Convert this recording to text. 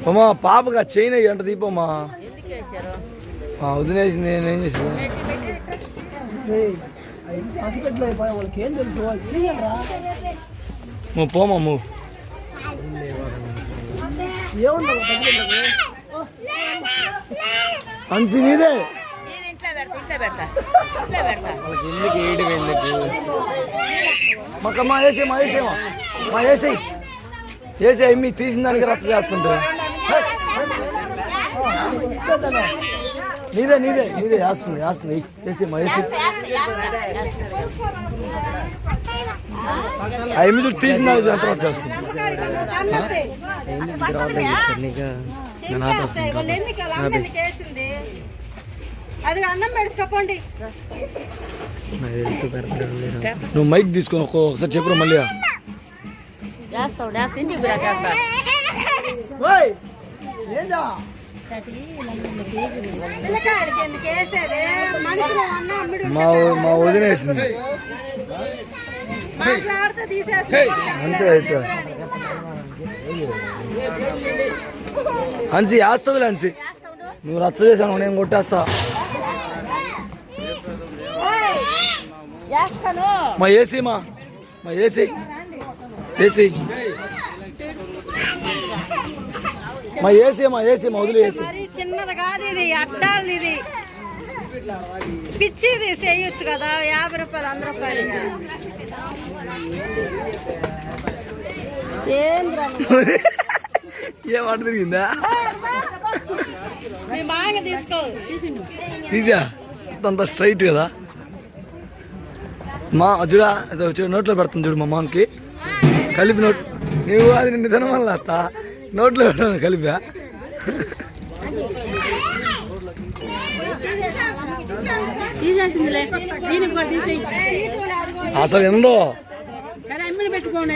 అమ్మా పాపగా చైన్ అంట దీపమ్మా వదిలేసింది నేనేం చేసింది పోమా అన్సి నీదే వాళ్ళకి ఎందుకు మాకమ్మా వేసే మీ తీసిన దానికి రచ్చ చేస్తుంటే నీదే వేస్తుంది వేసేమా అవి చూడు తీసిన దానికి ఎంత రచ్చ చేస్తుంది నువ్వు మైక్ తీసుకొని ఒకసారి చెప్పు మళ్ళీ మా వదిలేసింది అంతే అయితే అన్సి వేస్తుంది అన్సి నువ్వు రచ్చ చేశాను నేను కొట్టేస్తా మా ఏసీ మా ఏసీ వదిలేసి చిన్నది కాదు ఇది అట్టాలి ఇది పిచ్చిది చేయొచ్చు కదా 50 రూపాయలు 100 రూపాయలు ఏం మాట తిరిగిందా బాగా తీసుకో తీసా అంత స్ట్రైట్ కదా మా చూడా నోట్లో పెడుతుంది చూడు మా మామకి కలిపి నోట్ నువ్వు అది నిన్ను తినమల్లా అత్త నోట్లో పెట్టాను కలిపా అసలు ఎందో పెట్టుకోండి